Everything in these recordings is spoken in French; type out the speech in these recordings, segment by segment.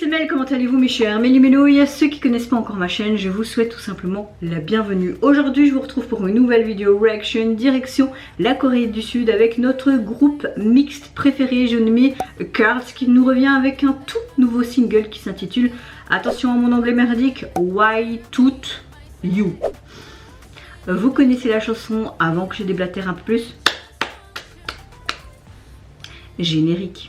c'est Mel, comment allez-vous mes chers Mélimélo? Et à ceux qui connaissent pas encore ma chaîne, je vous souhaite tout simplement la bienvenue. Aujourd'hui je vous retrouve pour une nouvelle vidéo reaction direction la Corée du Sud avec notre groupe mixte préféré, je nommé Cards, qui nous revient avec un tout nouveau single qui s'intitule, attention à mon anglais merdique, Why Tout You. Vous connaissez la chanson, avant que je déblatère un peu plus. Générique.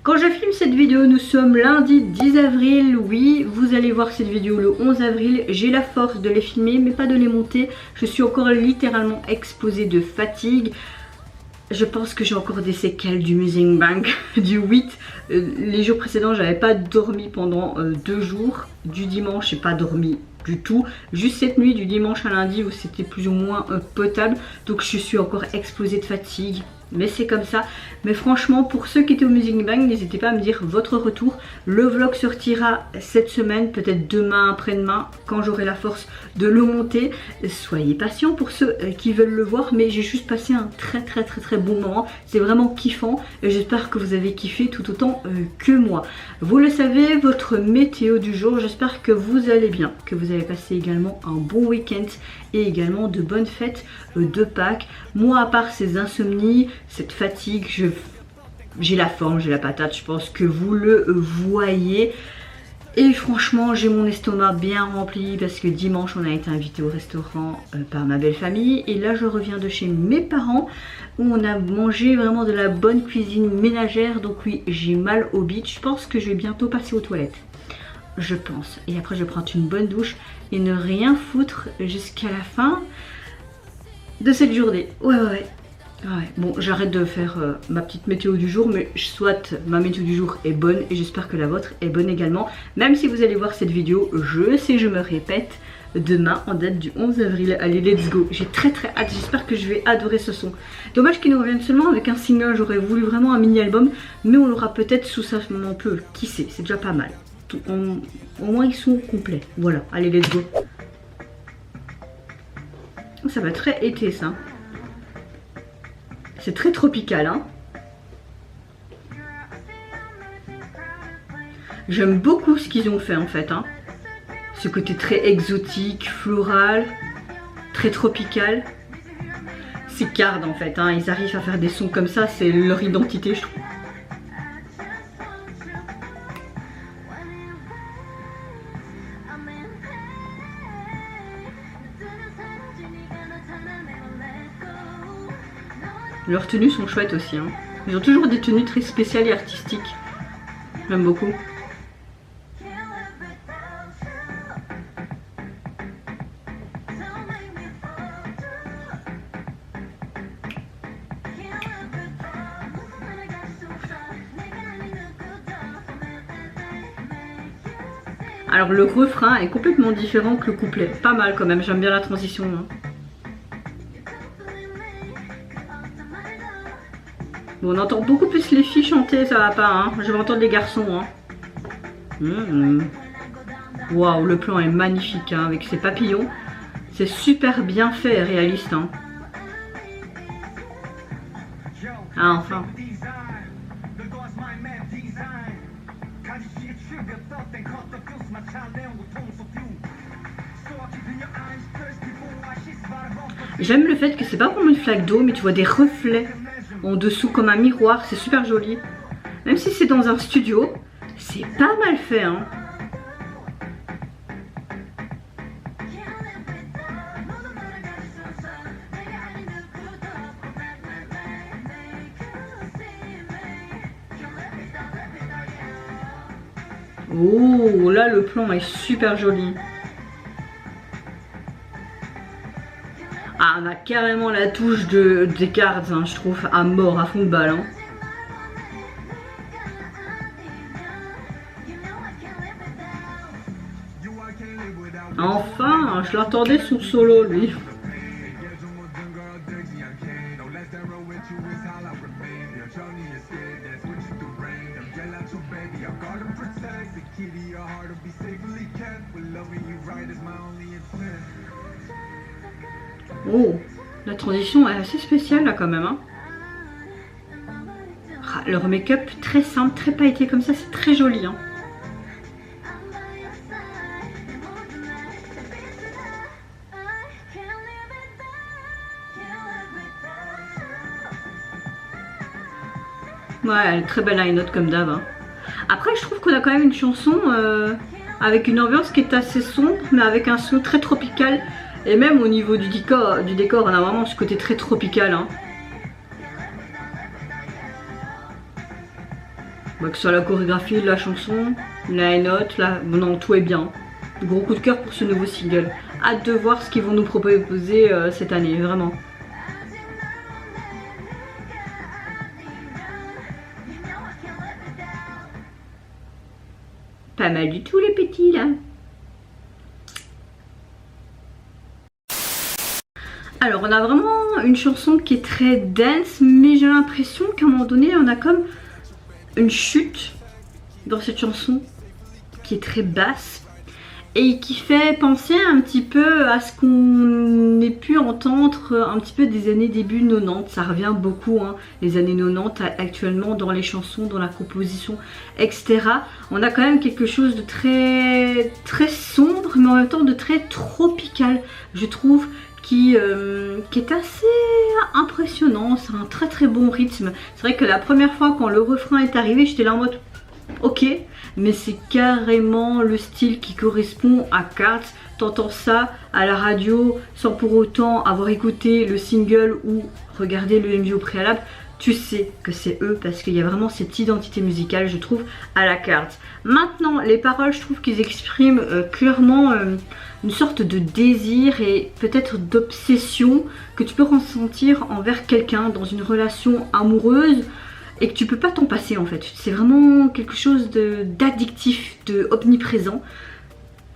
Quand je filme cette vidéo, nous sommes lundi 10 avril, oui, vous allez voir cette vidéo le 11 avril, j'ai la force de les filmer mais pas de les monter, je suis encore littéralement exposée de fatigue. Je pense que j'ai encore des séquelles du Music Bank du 8. Les jours précédents, j'avais pas dormi pendant 2 jours. Du dimanche, j'ai pas dormi du tout. Juste cette nuit, du dimanche à lundi, où c'était plus ou moins potable. Donc je suis encore explosée de fatigue. Mais c'est comme ça. Mais franchement, pour ceux qui étaient au Music Bank, n'hésitez pas à me dire votre retour. Le vlog sortira cette semaine, peut-être demain, après-demain, quand j'aurai la force de le monter. Soyez patients pour ceux qui veulent le voir, mais j'ai juste passé un très bon moment. C'est vraiment kiffant et j'espère que vous avez kiffé tout autant que moi. Vous le savez, votre météo du jour, j'espère que vous allez bien, que vous avez passé également un bon week-end et également de bonnes fêtes de Pâques. Moi, à part ces insomnies, cette fatigue, j'ai la forme, j'ai la patate, je pense que vous le voyez. Et franchement, j'ai mon estomac bien rempli parce que dimanche, on a été invité au restaurant par ma belle famille. Et là, je reviens de chez mes parents où on a mangé vraiment de la bonne cuisine ménagère. Donc oui, j'ai mal au bide. Je pense que je vais bientôt passer aux toilettes. Je pense. Et après, je vais prendre une bonne douche et ne rien foutre jusqu'à la fin de cette journée. Ouais. Bon, j'arrête de faire ma petite météo du jour, mais soit ma météo du jour est bonne et j'espère que la vôtre est bonne également. Même si vous allez voir cette vidéo, je sais, je me répète, demain en date du 11 avril. Allez, let's go. J'ai très hâte, j'espère que je vais adorer ce son. Dommage qu'il nous revienne seulement avec un single, j'aurais voulu vraiment un mini-album, mais on l'aura peut-être sous ça, on peut, qui sait, c'est déjà pas mal. Au moins ils sont complets. Voilà, allez, let's go. Ça va très été ça. C'est très tropical, hein. J'aime beaucoup ce qu'ils ont fait en fait, hein. Ce côté très exotique, floral, très tropical. C'est Card en fait, hein. Ils arrivent à faire des sons comme ça, c'est leur identité, je trouve. Leurs tenues sont chouettes aussi, hein. Ils ont toujours des tenues très spéciales et artistiques. J'aime beaucoup. Alors le refrain est complètement différent que le couplet. Pas mal quand même, j'aime bien la transition, hein. Bon, on entend beaucoup plus les filles chanter, ça va pas, hein. Je vais entendre les garçons, hein. Waouh, le plan est magnifique, hein, avec ses papillons. C'est super bien fait et réaliste, hein. Ah, enfin. J'aime le fait que c'est pas comme une flaque d'eau, mais tu vois des reflets en dessous comme un miroir, c'est super joli. Même si c'est dans un studio, c'est pas mal fait, hein. Oh, là le plan est super joli. Ah, on a carrément la touche des Cards, hein, je trouve, à mort, à fond de balle, hein. Enfin, je l'attendais son solo, lui. Oh, La transition est assez spéciale là quand même. Hein. Ah, leur make-up très simple, très pailleté comme ça, c'est très joli. Hein. Ouais, elle est très belle line note comme d'hab. Hein. Après, je trouve qu'on a quand même une chanson avec une ambiance qui est assez sombre, mais avec un son très tropical. Et même au niveau du décor, on a vraiment ce côté très tropical. Hein. Bah, que ce soit la chorégraphie, la chanson, la note, non, tout est bien. Gros coup de cœur pour ce nouveau single. Hâte de voir ce qu'ils vont nous proposer cette année, vraiment. Pas mal du tout les petits là. Alors on a vraiment une chanson qui est très dance, mais j'ai l'impression qu'à un moment donné on a comme une chute dans cette chanson qui est très basse et qui fait penser un petit peu à ce qu'on ait pu entendre un petit peu des années début 90. Ça revient beaucoup, hein, les années 90 actuellement dans les chansons, dans la composition, etc. On a quand même quelque chose de très sombre, mais en même temps de très tropical, je trouve. Qui est assez impressionnant, c'est un très bon rythme. C'est vrai que la première fois quand le refrain est arrivé, j'étais là en mode ok, mais c'est carrément le style qui correspond à Cards. T'entends ça à la radio sans pour autant avoir écouté le single ou regarder le MV au préalable. Tu sais que c'est eux parce qu'il y a vraiment cette identité musicale, je trouve, à la Cards. Maintenant, les paroles, je trouve qu'ils expriment clairement une sorte de désir et peut-être d'obsession que tu peux ressentir envers quelqu'un dans une relation amoureuse et que tu peux pas t'en passer en fait. C'est vraiment quelque chose d'addictif, de omniprésent.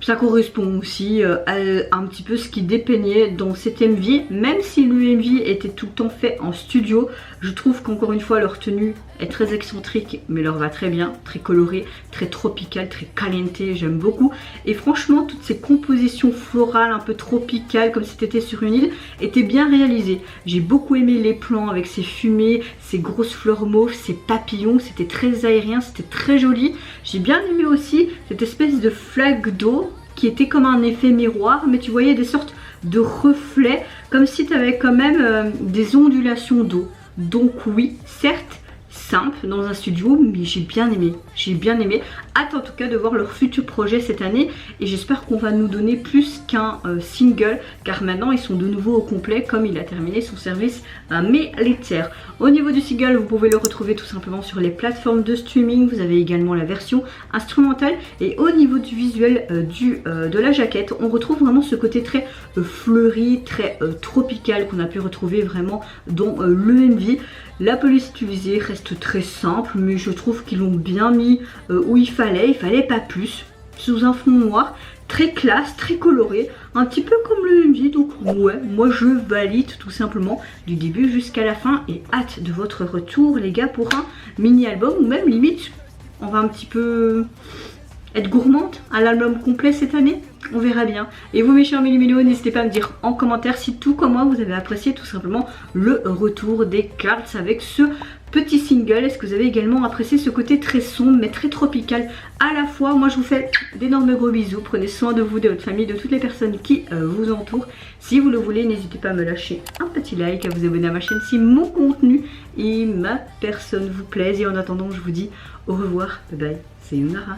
Ça correspond aussi à un petit peu ce qui dépeignait dans cet MV. Même si le MV était tout le temps fait en studio, je trouve qu'encore une fois leur tenue est très excentrique, mais leur va très bien, très colorée, très tropicale, très caliente, j'aime beaucoup. Et franchement, toutes ces compositions florales un peu tropicales, comme si c'était sur une île, étaient bien réalisées. J'ai beaucoup aimé les plans avec ces fumées, ces grosses fleurs mauves, ces papillons, c'était très aérien, c'était très joli. J'ai bien aimé aussi cette espèce de flaque d'eau qui était comme un effet miroir, mais tu voyais des sortes de reflets, comme si tu avais quand même des ondulations d'eau. Donc oui, certes, simple dans un studio, mais j'ai bien aimé. J'ai bien aimé. Hâte en tout cas de voir leur futur projet cette année et j'espère qu'on va nous donner plus qu'un single car maintenant ils sont de nouveau au complet comme il a terminé son service militaire. Au niveau du single, vous pouvez le retrouver tout simplement sur les plateformes de streaming. Vous avez également la version instrumentale et au niveau du visuel de la jaquette, on retrouve vraiment ce côté très fleuri, très tropical qu'on a pu retrouver vraiment dans le MV. La police utilisée reste très simple, mais je trouve qu'ils l'ont bien mis où il fallait pas plus. Sous un fond noir, très classe, très coloré, un petit peu comme le MV, donc ouais, moi je valide tout simplement du début jusqu'à la fin et hâte de votre retour les gars pour un mini-album ou même limite, on va un petit peu être gourmande à l'album complet cette année. On verra bien. Et vous mes chers Méli-Mélos, n'hésitez pas à me dire en commentaire si tout comme moi vous avez apprécié tout simplement le retour des Cards avec ce petit single. Est-ce que vous avez également apprécié ce côté très sombre mais très tropical à la fois? Moi je vous fais d'énormes gros bisous. Prenez soin de vous, de votre famille, de toutes les personnes qui vous entourent. Si vous le voulez, n'hésitez pas à me lâcher un petit like, à vous abonner à ma chaîne si mon contenu et ma personne vous plaisent. Et en attendant, je vous dis au revoir. Bye bye. C'est Yunara.